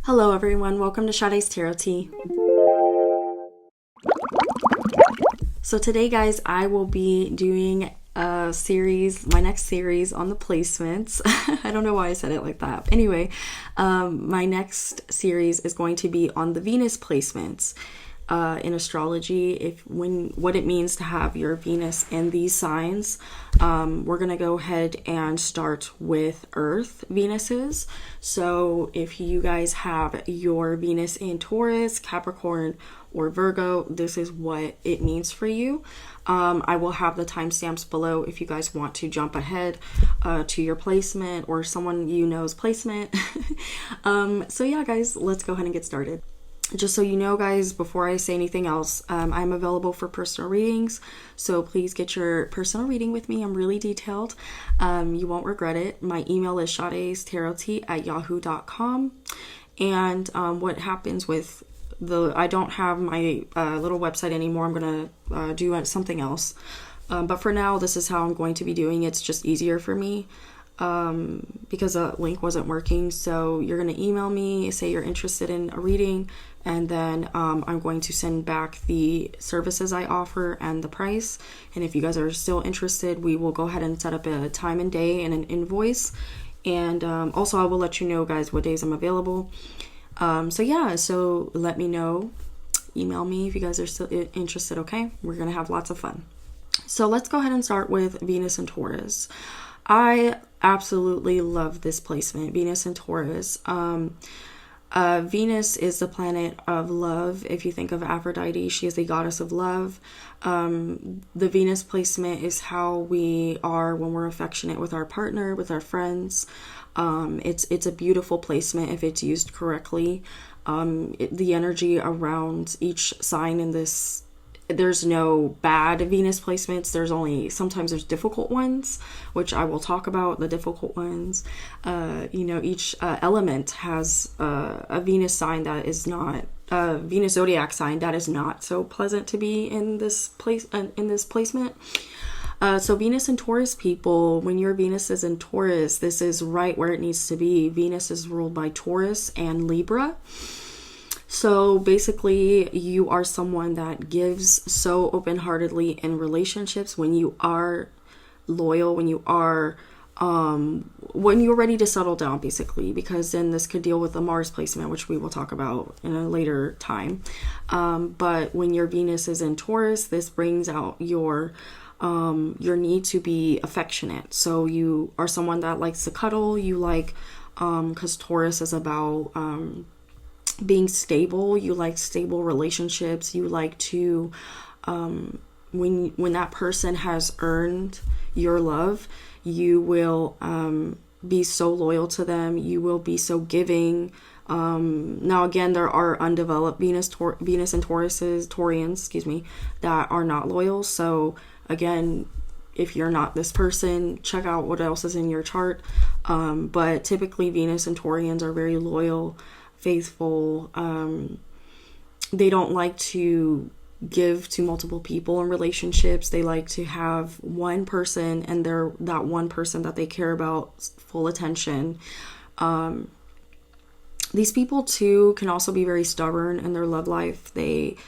Hello everyone, welcome to Sade's Tarot Tea. So today guys, I will be doing a series, my next series on the placements. I don't know why I said it like that. Anyway, my next series is going to be on the Venus placements in astrology, what it means to have your Venus in these signs. We're gonna go ahead and start with Earth Venuses. So if you guys have your Venus in Taurus, Capricorn, or Virgo, this is what it means for you. I will have the timestamps below if you guys want to jump ahead to your placement or someone you know's placement. So yeah guys, let's go ahead and get started. Just so you know guys, before I say anything else, I'm available for personal readings, so please get your personal reading with me. I'm really detailed. You won't regret it. My email is shadestarot@yahoo.com. And what happens with I don't have my little website anymore. I'm gonna do something else, but for now this is how I'm going to be doing it. It's just easier for me because the link wasn't working. So you're going to email me, say you're interested in a reading, and then I'm going to send back the services I offer and the price. And if you guys are still interested, we will go ahead and set up a time and day and an invoice. And also I will let you know guys what days I'm available. So let me know, email me if you guys are still interested. Okay, we're going to have lots of fun. So let's go ahead and start with Venus and Taurus. I absolutely love this placement, Venus and Taurus. Venus is the planet of love. If you think of Aphrodite, she is the goddess of love. The Venus placement is how we are when we're affectionate with our partner, with our friends. It's a beautiful placement if it's used correctly. The energy around each sign in this, there's no bad Venus placements. Sometimes there's difficult ones, which I will talk about, the difficult ones. Each element has a Venus sign that is not, Venus zodiac sign that is not so pleasant to be in this placement. So Venus and Taurus people, when your Venus is in Taurus, this is right where it needs to be. Venus is ruled by Taurus and Libra. So basically, you are someone that gives so open-heartedly in relationships when you are loyal, when you're ready to settle down, basically, because then this could deal with the Mars placement, which we will talk about in a later time. But when your Venus is in Taurus, this brings out your need to be affectionate. So you are someone that likes to cuddle. You like, because Taurus is about being stable. You like stable relationships. You like to when that person has earned your love, you will be so loyal to them. You will be so giving. Now again, there are undeveloped Venus and Taurians, that are not loyal. So again, if you're not this person, check out what else is in your chart. But typically Venus and Taurians are very loyal, faithful. They don't like to give to multiple people in relationships. They like to have one person, and they're that one person that they care about, full attention. These people too can also be very stubborn in their love life. They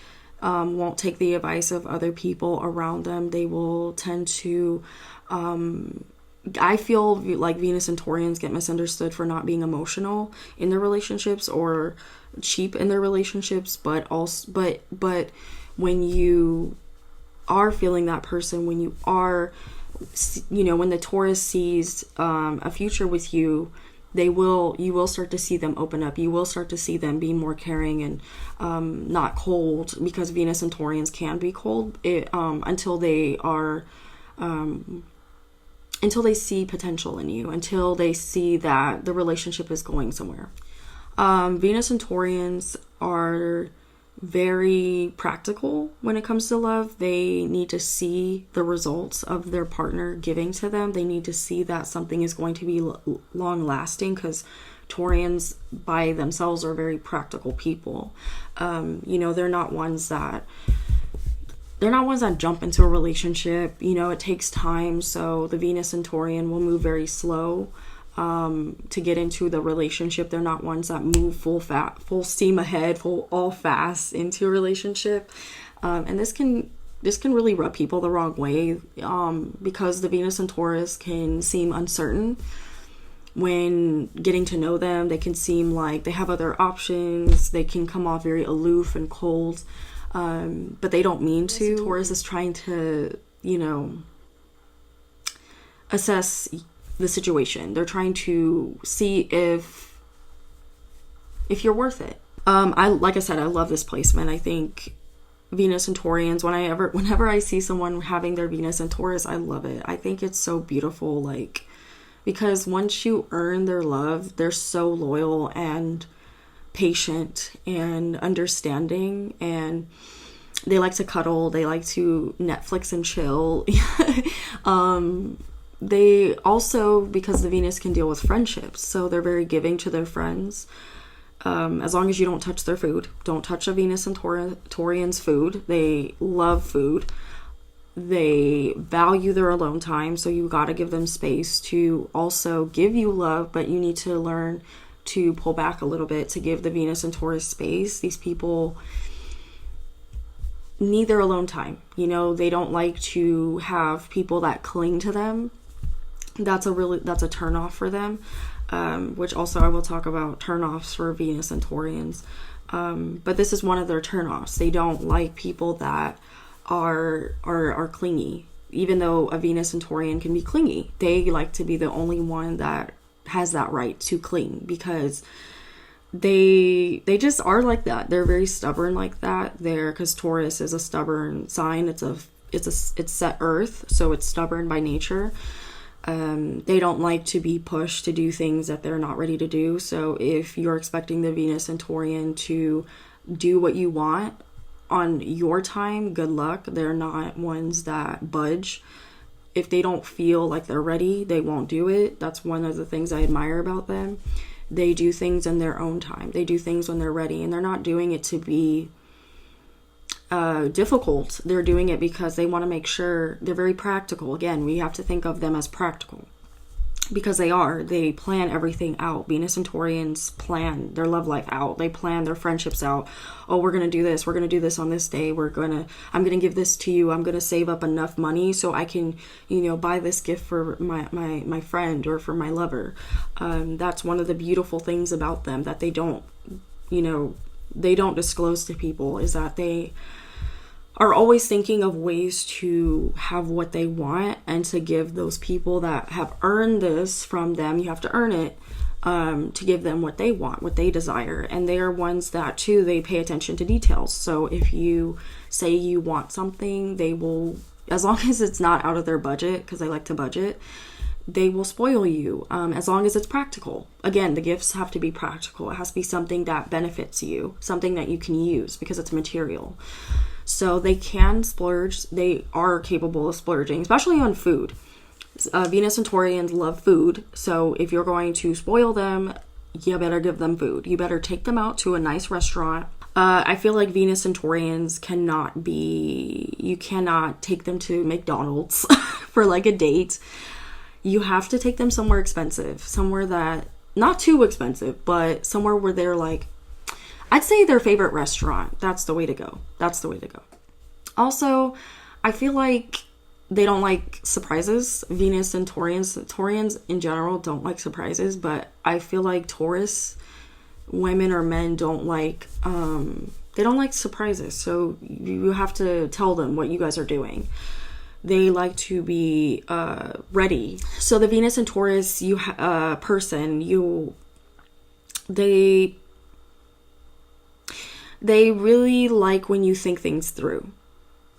won't take the advice of other people around them. They will tend to I feel like Venus and Taurians get misunderstood for not being emotional in their relationships or cheap in their relationships, but when you are feeling that person, when you are, when the Taurus sees a future with you, you will start to see them open up. You will start to see them be more caring and not cold, because Venus and Taurians can be cold until they are until they see potential in you, until they see that the relationship is going somewhere. Venus and Taurians are very practical when it comes to love. They need to see the results of their partner giving to them. They need to see that something is going to be long lasting, because Taurians by themselves are very practical people. They're not ones that jump into a relationship. It takes time. So the Venus and Taurian will move very slow. to get into the relationship. They're not ones that move full steam ahead, all fast into a relationship. And this can really rub people the wrong way, because the Venus in Taurus can seem uncertain. When getting to know them, they can seem like they have other options. They can come off very aloof and cold, but they don't mean to. Taurus is trying to, assess the situation. They're trying to see if you're worth it. Like I said, I love this placement. I think Venus and Taurians, whenever I see someone having their Venus and Taurus, I love it. I think it's so beautiful, because once you earn their love, they're so loyal and patient and understanding, and they like to cuddle, they like to Netflix and chill. They also, because the Venus can deal with friendships, so they're very giving to their friends. As long as you don't touch their food. Don't touch a Venus and Taurian's food. They love food. They value their alone time, so you gotta give them space to also give you love, but you need to learn to pull back a little bit to give the Venus and Taurus space. These people need their alone time. They don't like to have people that cling to them. That's a turn off for them, which also I will talk about turn offs for Venus and Taurians. But this is one of their turn offs. They don't like people that are clingy. Even though a Venus and Taurian can be clingy, they like to be the only one that has that right to cling, because they just are like that. They're very stubborn like that. Because Taurus is a stubborn sign. It's set Earth, so it's stubborn by nature. They don't like to be pushed to do things that they're not ready to do. So if you're expecting the Venus and Taurian to do what you want on your time, good luck. They're not ones that budge. If they don't feel like they're ready, they won't do it. That's one of the things I admire about them. They do things in their own time. They do things when they're ready, and they're not doing it to be difficult. They're doing it because they want to make sure. They're very practical. Again, we have to think of them as practical, because they plan everything out. Venus and Taurians plan their love life out. They plan their friendships out. Oh, we're going to do this. We're going to do this on this day. I'm going to give this to you. I'm going to save up enough money so I can, buy this gift for my friend or for my lover. That's one of the beautiful things about them that they don't disclose to people, is that they are always thinking of ways to have what they want and to give those people that have earned this from them. You have to earn it, to give them what they want, what they desire. And they are ones that too, they pay attention to details. So if you say you want something, they will, as long as it's not out of their budget, because they like to budget, they will spoil you, as long as it's practical. Again, the gifts have to be practical. It has to be something that benefits you, something that you can use, because it's material. So they can splurge. They are capable of splurging, especially on food. Venus and Taurians love food. So if you're going to spoil them, you better give them food. You better take them out to a nice restaurant. I feel like Venus and Taurians you cannot take them to McDonald's for like a date. You have to take them somewhere expensive, somewhere that, not too expensive, but somewhere where they're like, I'd say their favorite restaurant. That's the way to go. Also, I feel like they don't like surprises. Venus and Taurians in general don't like surprises, but I feel like Taurus women or men don't like surprises. So you have to tell them what you guys are doing. They like to be ready. So the Venus and Taurus they really like when you think things through.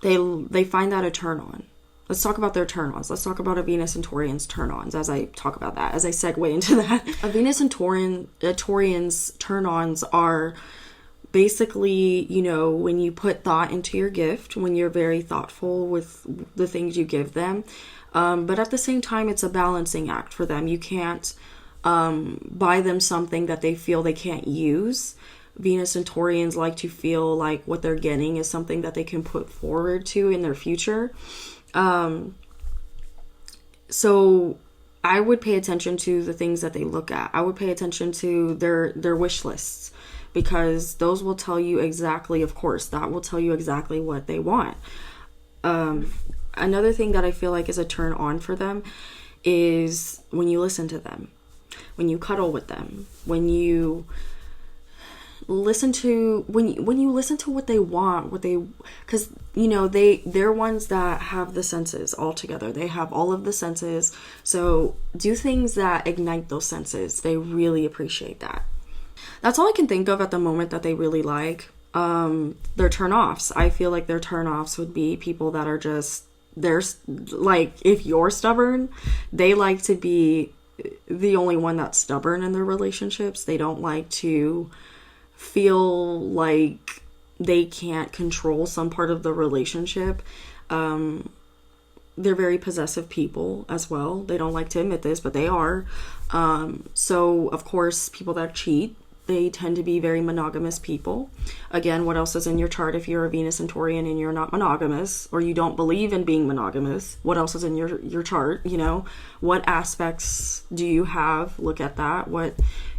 They find that a turn on. Let's talk about their turn-ons. Let's talk about a Venus and Taurian's turn-ons as I talk about that, as I segue into that. A Venus and Taurian's turn-ons are basically, when you put thought into your gift, when you're very thoughtful with the things you give them. But at the same time, it's a balancing act for them. You can't buy them something that they feel they can't use. Venus and Taurians like to feel like what they're getting is something that they can put forward to in their future. So I would pay attention to the things that they look at. I would pay attention to their wish lists, because those will tell you exactly, of course, that will tell you exactly what they want. Another thing that I feel like is a turn on for them is when you listen to them, when you cuddle with them, when you listen to when you listen to what they want, because they're ones that have the senses all together. They have all of the senses. So do things that ignite those senses. They really appreciate that. That's all I can think of at the moment that they really like. Their turn-offs. I feel like their turn-offs would be people that are just, they're like, if you're stubborn, they like to be the only one that's stubborn in their relationships. They don't like to feel like they can't control some part of the relationship. They're very possessive people as well. They don't like to admit this, but they are. So, of course, people that cheat, they tend to be very monogamous people. Again, what else is in your chart if you're a Venus and Taurian and you're not monogamous, or you don't believe in being monogamous? What else is in your chart? What aspects do you have? Look at that.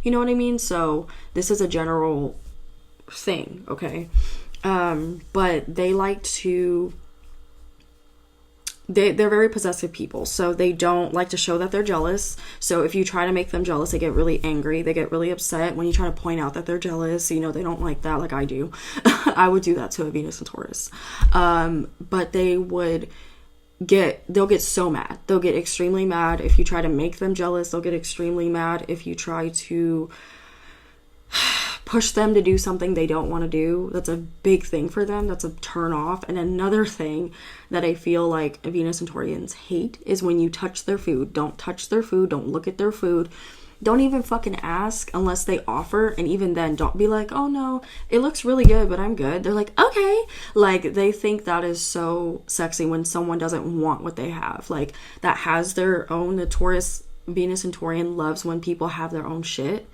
You know what I mean? So this is a general thing, okay? But they like to... They're very possessive people, so they don't like to show that they're jealous. So if you try to make them jealous, they get really angry. They get really upset when you try to point out that they're jealous. They don't like that, like I do. I would do that to a Venus and Taurus. But they'll get so mad. They'll get extremely mad if you try to make them jealous. They'll get extremely mad if you try to push them to do something they don't want to do. That's a big thing for them. That's a turn off. And another thing that I feel like Venus and Taurians hate is when you touch their food. Don't touch their food. Don't look at their food. Don't even fucking ask unless they offer. And even then, don't be like, oh no, it looks really good, but I'm good. They're like, okay. Like, they think that is so sexy when someone doesn't want what they have. Like, that has their own. The Taurus, Venus and Taurian loves when people have their own shit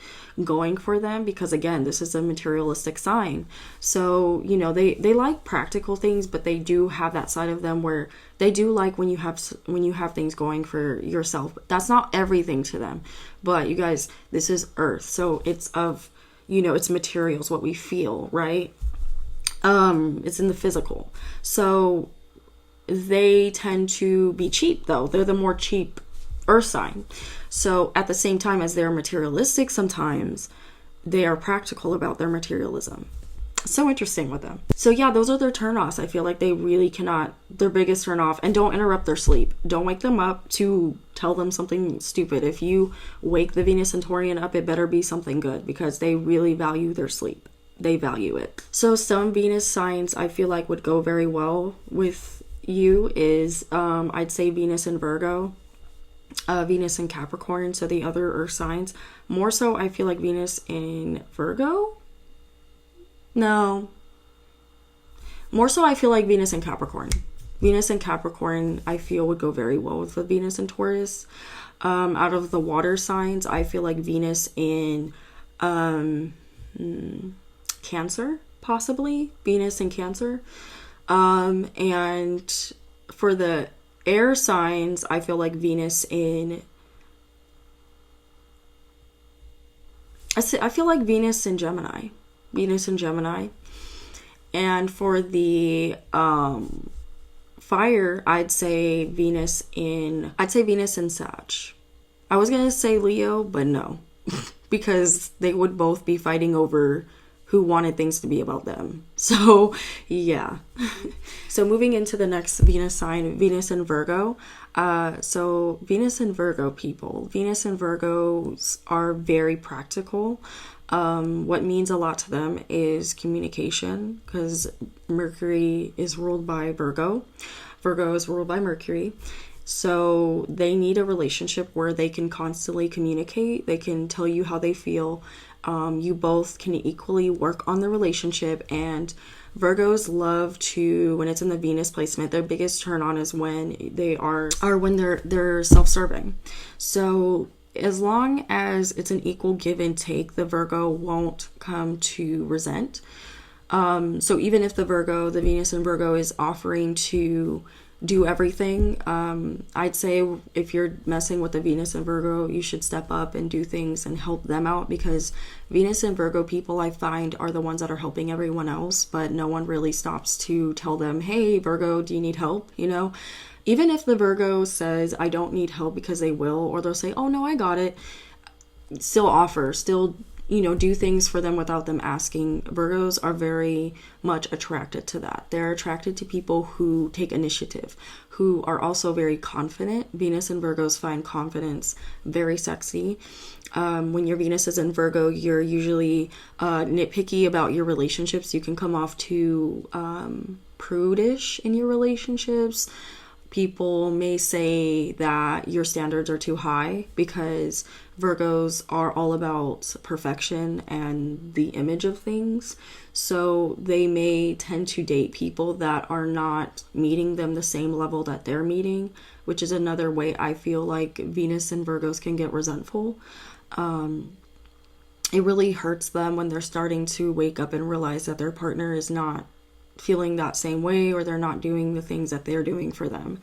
going for them, because again, this is a materialistic sign. So they like practical things, but they do have that side of them where they do like when you have things going for yourself. But that's not everything to them. But you guys, this is Earth, so it's of it's materials, what we feel, right? It's in the physical. So they tend to be cheap, though. They're the more cheap Earth sign. So at the same time as they're materialistic, sometimes they are practical about their materialism. So interesting with them. So yeah, those are their turn-offs. I feel like they really cannot, their biggest turn-off. And don't interrupt their sleep. Don't wake them up to tell them something stupid. If you wake the Venus and Taurian up, it better be something good, because they really value their sleep. They value it. So some Venus signs I feel like would go very well with you is I'd say Venus and Virgo. Venus and Capricorn, so the other earth signs. More so, I feel like Venus in Virgo? No. More so, I feel like Venus and Capricorn. Venus and Capricorn, I feel, would go very well with the Venus and Taurus. Out of the water signs, I feel like Venus in Cancer, possibly. Venus in Cancer. And for the air signs, I feel like Venus in... I feel like Venus in Gemini. Venus in Gemini. And for the fire, I'd say Venus in Sag. I was gonna say Leo, but no. Because they would both be fighting over who wanted things to be about them. So, yeah. So moving into the next Venus sign, Venus and Virgo. So Venus and Virgo people. Venus and Virgos are very practical. What means a lot to them is communication, because Mercury is ruled by Virgo. Virgo is ruled by Mercury. So they need a relationship where they can constantly communicate. They can tell you how they feel. You both can equally work on the relationship. And Virgos love to, when it's in the Venus placement, their biggest turn on is when they're self-serving. So as long as it's an equal give and take, the Virgo won't come to resent. So even if the Venus and Virgo is offering to do everything. I'd say if you're messing with the Venus and Virgo, you should step up and do things and help them out, because Venus and Virgo people, I find, are the ones that are helping everyone else, but no one really stops to tell them, hey, Virgo, do you need help? You know, even if the Virgo says, I don't need help, because they will, or they'll say, oh no, I got it, still offer, still, you know, do things for them without them asking. Virgos are very much attracted to that. They're attracted to people who take initiative, who are also very confident. Venus and Virgos find confidence very sexy. When your Venus is in Virgo, you're usually nitpicky about your relationships. You can come off too prudish in your relationships. People may say that your standards are too high, because Virgos are all about perfection and the image of things. So they may tend to date people that are not meeting them the same level that they're meeting, which is another way I feel like Venus and Virgos can get resentful. It really hurts them when they're starting to wake up and realize that their partner is not feeling that same way, or they're not doing the things that they're doing for them.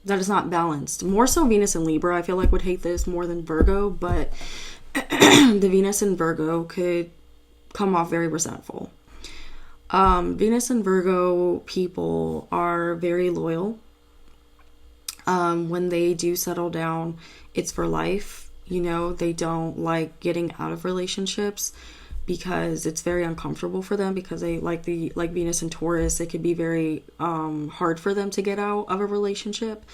That is not balanced. More so Venus and Libra, I feel like, would hate this more than Virgo, but the Venus and Virgo could come off very resentful. Venus and Virgo people are very loyal. When they do settle down, it's for life. You know, they don't like getting out of relationships, because it's very uncomfortable for them, because they like Venus and Taurus, it could be very hard for them to get out of a relationship,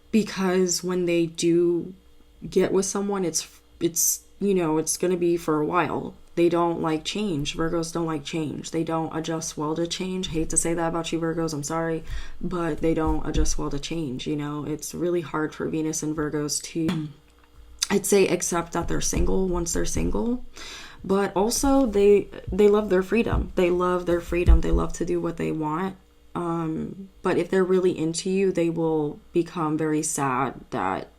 because when they do get with someone, it's you know, it's going to be for a while. They don't like change. Virgos don't like change. They don't adjust well to change. Hate to say that about you Virgos, I'm sorry, but they don't adjust well to change. You know, it's really hard for Venus and Virgos to, I'd say, accept that they're single once they're single. But also they love their freedom. They love their freedom. They love to do what they want. But if they're really into you, they will become very sad that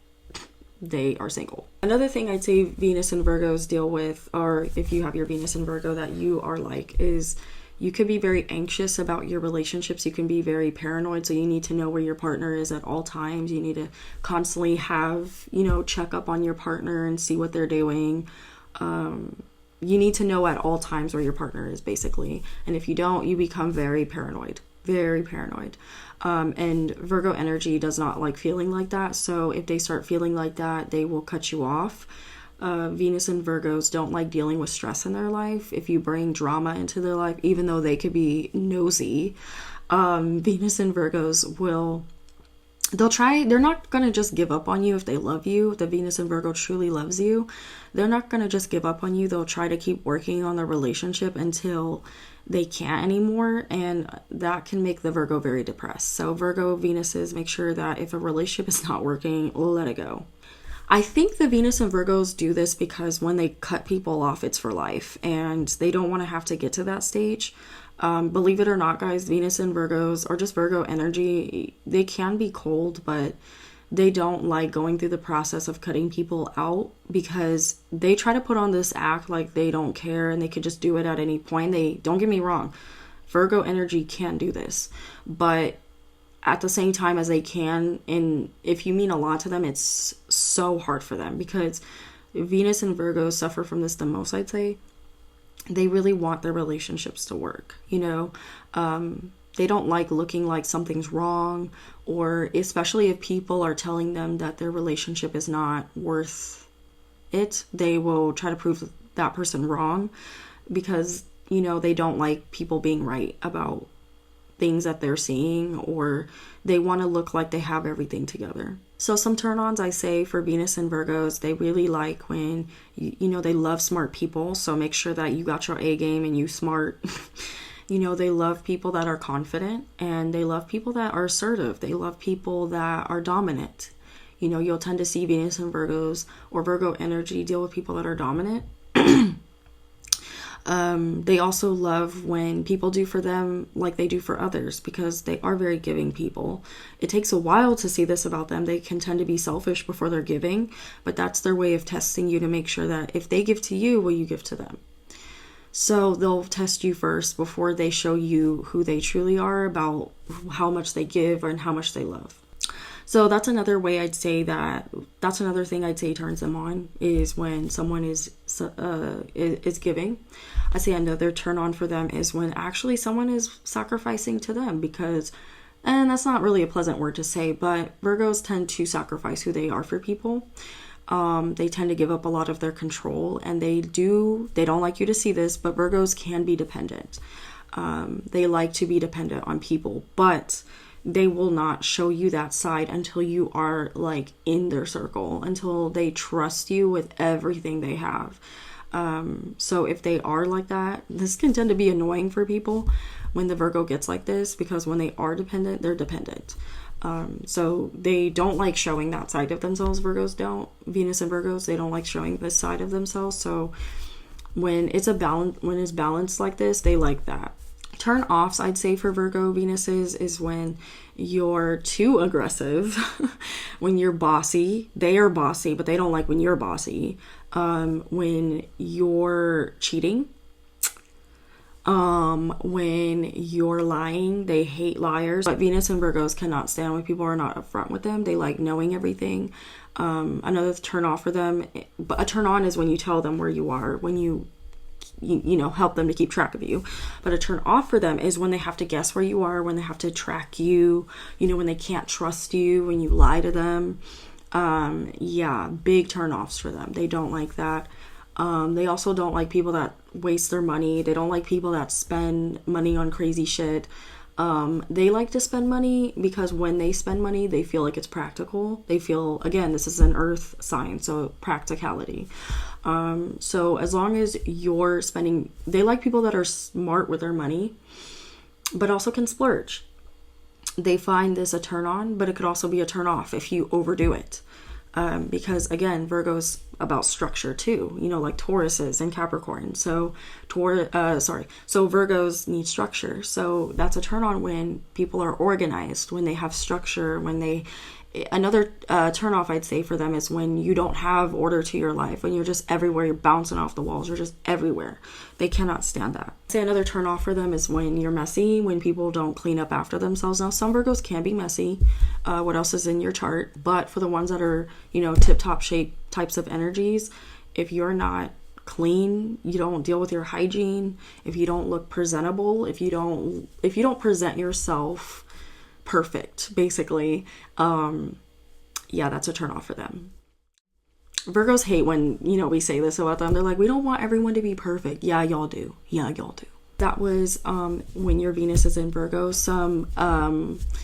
they are single. Another thing I'd say Venus and Virgos deal with, or if you have your Venus and Virgo that you are like, is you could be very anxious about your relationships. You can be very paranoid. So you need to know where your partner is at all times. You need to constantly have, you know, check up on your partner and see what they're doing. You need to know at all times where your partner is, basically. And if you don't, you become very paranoid. Very paranoid. And Virgo energy does not like feeling like that. So if they start feeling like that, they will cut you off. Venus and Virgos don't like dealing with stress in their life. If you bring drama into their life, even though they could be nosy, Venus and Virgos will... they're not going to just give up on you if they love you. If the Venus and Virgo truly loves you, they're not going to just give up on you. They'll try to keep working on the relationship until they can't anymore. And that can make the Virgo very depressed. So Virgo Venuses, make sure that if a relationship is not working, let it go. I think the Venus and Virgos do this because when they cut people off, it's for life. And they don't want to have to get to that stage. Believe it or not, guys, Venus and Virgos, or just Virgo energy, they can be cold, but they don't like going through the process of cutting people out, because they try to put on this act like they don't care and they could just do it at any point. Don't get me wrong, Virgo energy can do this, but at the same time as they can, and if you mean a lot to them, it's so hard for them, because Venus and Virgo suffer from this the most, I'd say. They really want their relationships to work, you know. They don't like looking like something's wrong, or especially if people are telling them that their relationship is not worth it, they will try to prove that person wrong, because, you know, they don't like people being right about things that they're seeing, or they want to look like they have everything together. So some turn-ons I say for Venus and Virgos, they really like when, you know, they love smart people. So make sure that you got your A game and you smart. You know, they love people that are confident, and they love people that are assertive. They love people that are dominant. You know, you'll tend to see Venus and Virgos or Virgo energy deal with people that are dominant. They also love when people do for them like they do for others, because they are very giving people. It takes a while to see this about them. They can tend to be selfish before they're giving, but that's their way of testing you to make sure that if they give to you, will you give to them? So they'll test you first before they show you who they truly are, about how much they give and how much they love. So that's another way I'd say that's another thing I'd say turns them on, is when someone is giving. I'd say another turn on for them is when actually someone is sacrificing to them, because, and that's not really a pleasant word to say, but Virgos tend to sacrifice who they are for people. They tend to give up a lot of their control, and they don't like you to see this, but Virgos can be dependent. They like to be dependent on people, but they will not show you that side until you are like in their circle, until they trust you with everything they have. So if they are like that, this can tend to be annoying for people when the Virgo gets like this, because when they are dependent, they're dependent. So they don't like showing that side of themselves. Virgos don't. Venus and Virgos, they don't like showing this side of themselves. So when it's balanced like this, they like that. Turn offs, I'd say, for Virgo Venuses is when you're too aggressive, when you're bossy. They are bossy, but they don't like when you're bossy. When you're cheating. When you're lying. They hate liars. But Venus and Virgos cannot stand when people are not upfront with them. They like knowing everything. Another turn off for them, but a turn on is when you tell them where you are, when you help them to keep track of you. But a turn off for them is when they have to guess where you are, when they have to track you, when they can't trust you, when you lie to them. Big turn offs for them. They don't like that. They also don't like people that waste their money. They don't like people that spend money on crazy shit. They like to spend money because when they spend money, they feel like it's practical. They feel, again, this is an earth sign, so practicality. So as long as you're spending, they like people that are smart with their money, but also can splurge. They find this a turn on, but it could also be a turn off if you overdo it. Because again, Virgo's about structure too, like Taurus is and Capricorn. So Virgos need structure. So that's a turn on when people are organized, when they have structure, another turn off I'd say for them is when you don't have order to your life, when you're just everywhere, you're bouncing off the walls, you're just everywhere. They cannot stand that. I'd say another turn off for them is when you're messy, when people don't clean up after themselves. Now, some Virgos can be messy. What else is in your chart? But for the ones that are, tip-top shape types of energies, if you're not clean, you don't deal with your hygiene, if you don't look presentable, if you don't present yourself perfect, basically, that's a turn off for them. Virgos hate when, we say this about them. They're like, we don't want everyone to be perfect. Yeah, y'all do. That was when your Venus is in Virgo. Some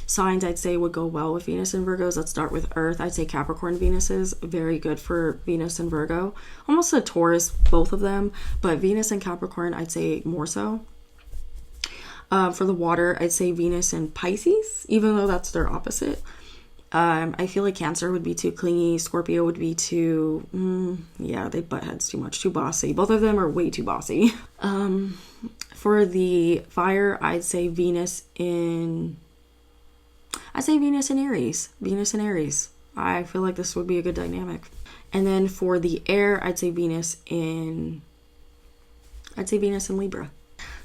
signs I'd say would go well with Venus and Virgos. Let's start with Earth. I'd say Capricorn Venuses, very good for Venus and Virgo. Almost a Taurus, both of them, but Venus and Capricorn I'd say more so. For the water, I'd say Venus and Pisces, even though that's their opposite. I feel like Cancer would be too clingy. Scorpio would be too, they butt heads too much, too bossy. Both of them are way too bossy. For the fire, I'd say Venus in Aries. Venus and Aries. I feel like this would be a good dynamic. And then for the air, I'd say Venus in Libra.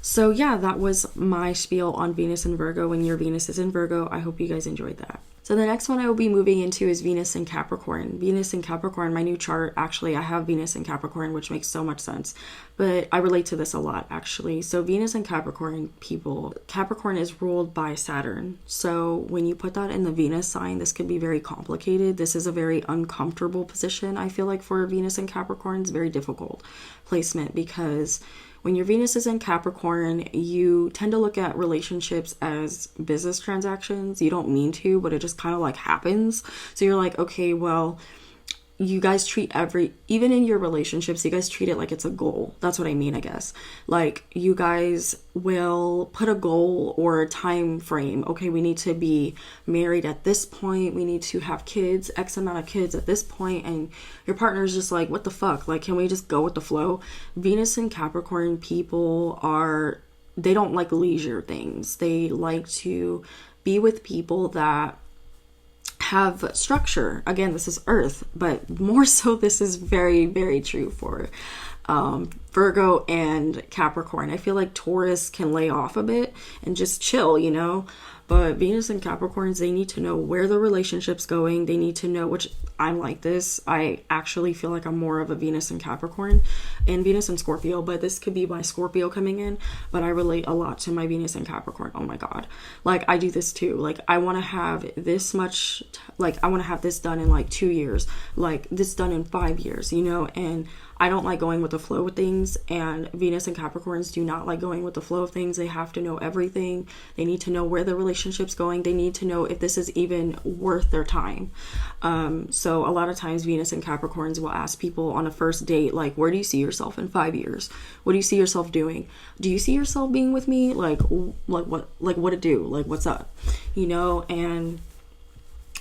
So yeah, that was my spiel on Venus and Virgo when your Venus is in Virgo. I hope you guys enjoyed that. So the next one I will be moving into is Venus and Capricorn. Venus and Capricorn, my new chart, actually, I have Venus and Capricorn, which makes so much sense. But I relate to this a lot, actually. So Venus and Capricorn people, Capricorn is ruled by Saturn. So when you put that in the Venus sign, this can be very complicated. This is a very uncomfortable position, I feel like, for Venus and Capricorn. It's a very difficult placement because when your Venus is in Capricorn, you tend to look at relationships as business transactions. You don't mean to, but it just kind of like happens. So you're like, okay, well, you guys treat even in your relationships, you guys treat it like it's a goal. That's what I mean, I guess. Like, you guys will put a goal or a time frame. Okay, we need to be married at this point. We need to have kids, X amount of kids at this point. And your partner's just like, what the fuck? Like, can we just go with the flow? Venus and Capricorn people they don't like leisure things. They like to be with people that have structure. Again, this is Earth, but more so this is very, very true for Virgo and Capricorn. I feel like Taurus can lay off a bit and just chill, you know? But Venus and Capricorns, they need to know where the relationship's going. They need to know, which I'm like this. I actually feel like I'm more of a Venus and Capricorn and Venus and Scorpio, but this could be my Scorpio coming in. But I relate a lot to my Venus and Capricorn. Oh my God. Like, I do this too. Like, I want to have this much, like, I want to have this done in like 2 years, like this done in 5 years, you know? And I don't like going with the flow of things, and Venus and Capricorns do not like going with the flow of things. They have to know everything. They need to know where the relationship's going. They need to know if this is even worth their time. So a lot of times Venus and Capricorns will ask people on a first date, like, where do you see yourself in 5 years? What do you see yourself doing? Do you see yourself being with me? Like what to do? Like, what's up? You know, and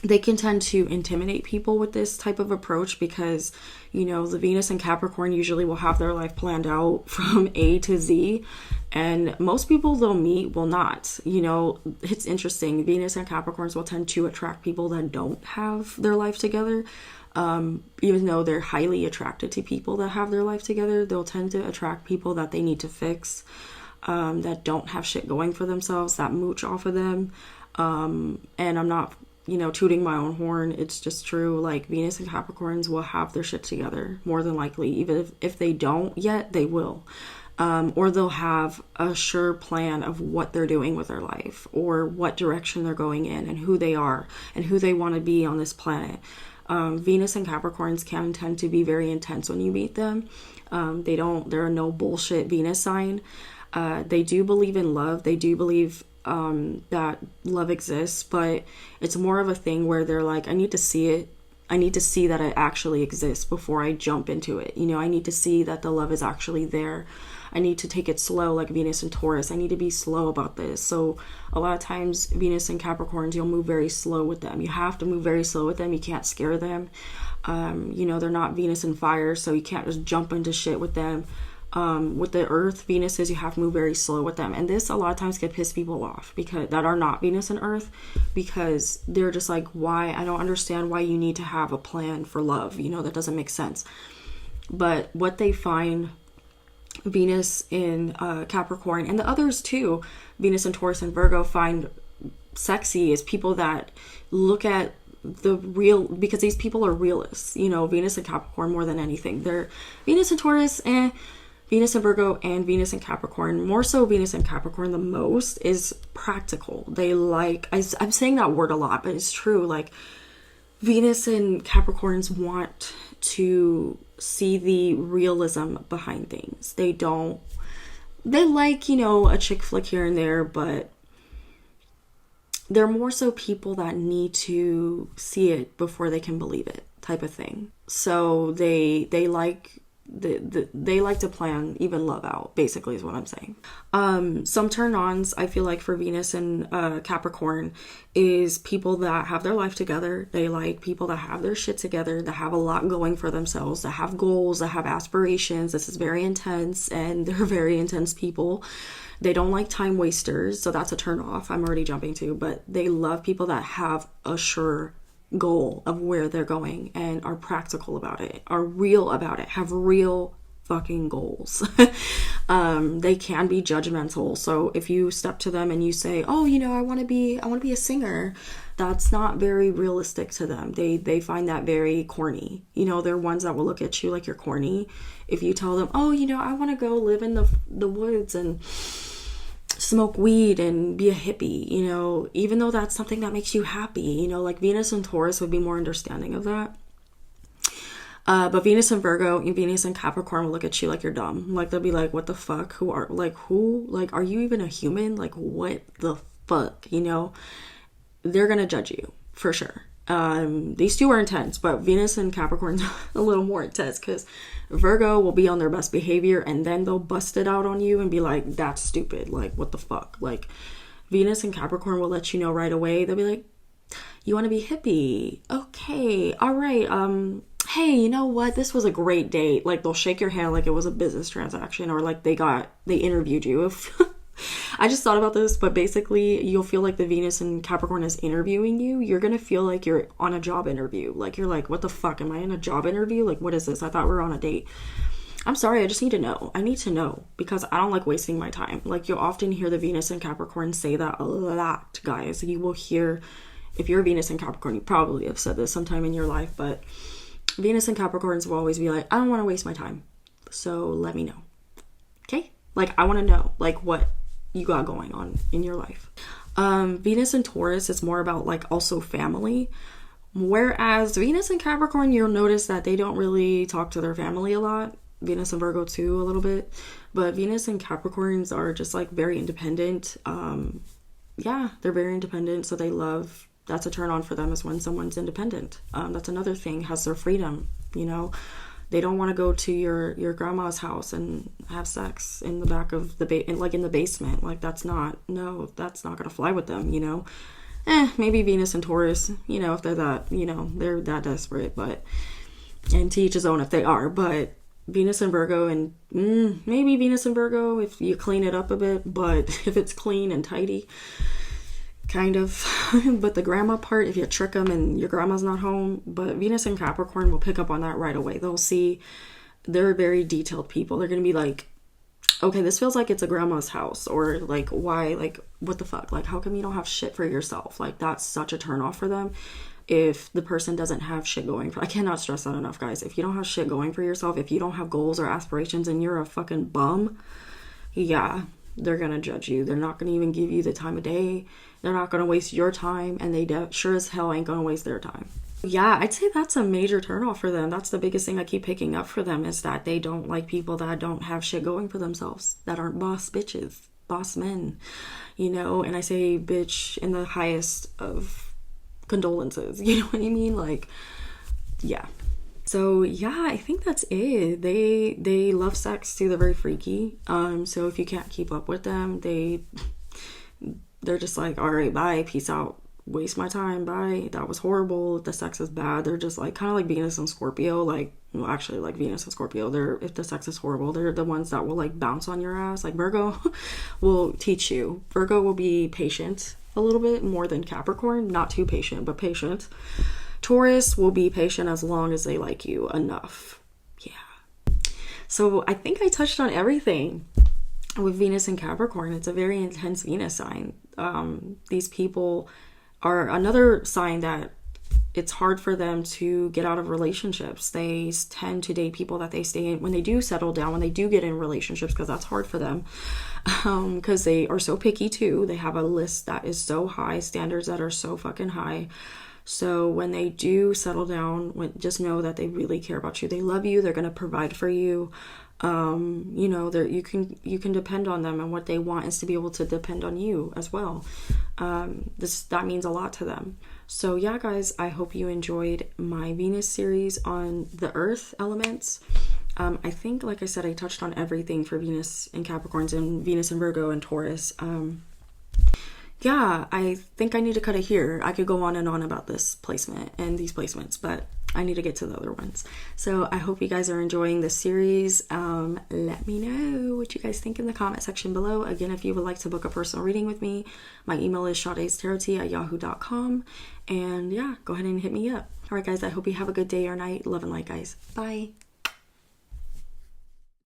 they can tend to intimidate people with this type of approach because, you know, the Venus and Capricorn usually will have their life planned out from A to Z, and most people they'll meet will not. You know, it's interesting. Venus and Capricorns will tend to attract people that don't have their life together. Even though they're highly attracted to people that have their life together, they'll tend to attract people that they need to fix, that don't have shit going for themselves, that mooch off of them. And I'm not, you know, tooting my own horn. It's just true. Like, Venus and Capricorns will have their shit together more than likely. Even if they don't yet, they will. Or they'll have a sure plan of what they're doing with their life, or what direction they're going in, and who they are and who they want to be on this planet. Venus and Capricorns can tend to be very intense when you meet them. They're a no bullshit Venus sign. They do believe in love. They do believe that love exists, but it's more of a thing where they're like, I need to see it. I need to see that it actually exists before I jump into it. You know, I need to see that the love is actually there. I need to take it slow, like Venus and Taurus. I need to be slow about this. So a lot of times Venus and Capricorns, you'll move very slow with them. You have to move very slow with them. You can't scare them. You know, they're not Venus and fire, so you can't just jump into shit with them. With the Earth Venuses, you have to move very slow with them, and this a lot of times can piss people off because that are not Venus and Earth, because they're just like, why? I don't understand why you need to have a plan for love. You know, that doesn't make sense. But what they find Venus in Capricorn, and the others too, Venus and Taurus and Virgo, find sexy is people that look at the real, because these people are realists. You know, Venus and Capricorn more than anything. They're Venus and Taurus, Venus and Virgo, and Venus and Capricorn, more so Venus and Capricorn the most, is practical. They like, I'm saying that word a lot, but it's true. Like, Venus and Capricorns want to see the realism behind things. They like, you know, a chick flick here and there, but they're more so people that need to see it before they can believe it, type of thing. So they like they like to plan even love out, basically, is what I'm saying. Some turn-ons, I feel like, for Venus and Capricorn is people that have their life together. They like people that have their shit together, that have a lot going for themselves, that have goals, that have aspirations. This is very intense, and they're very intense people. They don't like time wasters, so that's a turn off. I'm already jumping to, but they love people that have a sure goal of where they're going and are practical about it, are real about it, have real fucking goals. They can be judgmental. So if you step to them and you say, oh, you know, I want to be a singer, that's not very realistic to them. They find that very corny. You know, they're ones that will look at you like you're corny. If you tell them, oh, you know, I want to go live in the woods and smoke weed and be a hippie, you know, even though that's something that makes you happy, you know, like Venus and Taurus would be more understanding of that. But Venus and Virgo and Venus and Capricorn will look at you like you're dumb. Like, they'll be like, what the fuck? Who? Like, are you even a human? Like, what the fuck? You know, they're gonna judge you for sure. These two are intense, but Venus and Capricorn's a little more intense, because Virgo will be on their best behavior and then they'll bust it out on you and be like, that's stupid. Like, what the fuck? Like, Venus and Capricorn will let you know right away. They'll be like, you want to be hippie? Okay. All right. Hey, you know what? This was a great date. Like, they'll shake your hand like it was a business transaction, or like they interviewed you. I just thought about this, but basically you'll feel like the Venus and Capricorn is interviewing you. You're going to feel like you're on a job interview. Like, you're like, what the fuck? Am I in a job interview? Like, what is this? I thought we were on a date. I'm sorry, I just need to know. I need to know because I don't like wasting my time. Like, you'll often hear the Venus and Capricorn say that a lot, guys. You will hear, if you're Venus and Capricorn, you probably have said this sometime in your life, but Venus and Capricorns will always be like, I don't want to waste my time, so let me know. Okay? Like, I want to know, like, what you got going on in your life. Venus and Taurus is more about, like, also family. Whereas Venus and Capricorn, you'll notice that they don't really talk to their family a lot. Venus and Virgo too, a little bit. But Venus and Capricorns are just, like, very independent. Yeah, they're very independent, so they love, that's a turn on for them, is when someone's independent. That's another thing, has their freedom, you know. They don't want to go to your grandma's house and have sex in the back of the like in the basement. Like, that's not gonna fly with them, you know. Maybe Venus and Taurus, you know, if they're that, you know, they're that desperate, but, and to each his own if they are. But Venus and Virgo, and maybe Venus and Virgo if you clean it up a bit, but if it's clean and tidy, kind of. But the grandma part, if you trick them and your grandma's not home. But Venus and Capricorn will pick up on that right away. They'll see, they're very detailed people. They're gonna be like, okay, this feels like it's a grandma's house, or like, why, like, what the fuck, like, how come you don't have shit for yourself? Like, that's such a turn off for them if the person doesn't have shit going for, I cannot stress that enough, guys. If you don't have shit going for yourself, if you don't have goals or aspirations, and you're a fucking bum, yeah, they're gonna judge you. They're not gonna even give you the time of day. They're not gonna waste your time, and they sure as hell ain't gonna waste their time. Yeah, I'd say that's a major turnoff for them. That's the biggest thing I keep picking up for them, is that they don't like people that don't have shit going for themselves, that aren't boss bitches, boss men, you know. And I say bitch in the highest of condolences, you know what I mean? Like, yeah. So yeah, I think that's it. They love sex too. They're very freaky. So if you can't keep up with them, they're just like, all right, bye, peace out, waste my time, bye, that was horrible, the sex is bad. They're just like, kind of like Venus and Scorpio, like, well, actually, like Venus and Scorpio, if the sex is horrible, they're the ones that will, like, bounce on your ass. Like, Virgo will teach you. Virgo will be patient a little bit more than Capricorn, not too patient, but patient. Taurus will be patient as long as they like you enough. Yeah. So I think I touched on everything with Venus and Capricorn. It's a very intense Venus sign. These people are another sign that it's hard for them to get out of relationships. They tend to date people that they stay in when they do settle down, when they do get in relationships, because that's hard for them, because they are so picky too. They have a list that is so high, standards that are so fucking high. So when they do settle down, just know that they really care about you. They love you. They're going to provide for you. You know, you can depend on them, and what they want is to be able to depend on you as well. That means a lot to them. So yeah, guys, I hope you enjoyed my Venus series on the earth elements. I think, like I said, I touched on everything for Venus and Capricorns and Venus and Virgo and Taurus. Yeah, I think I need to cut it here. I could go on and on about this placement and these placements, but I need to get to the other ones. So I hope you guys are enjoying this series. Let me know what you guys think in the comment section below. Again, if you would like to book a personal reading with me, my email is shadestarot@yahoo.com. And yeah, go ahead and hit me up. All right, guys, I hope you have a good day or night. Love and light, guys. Bye.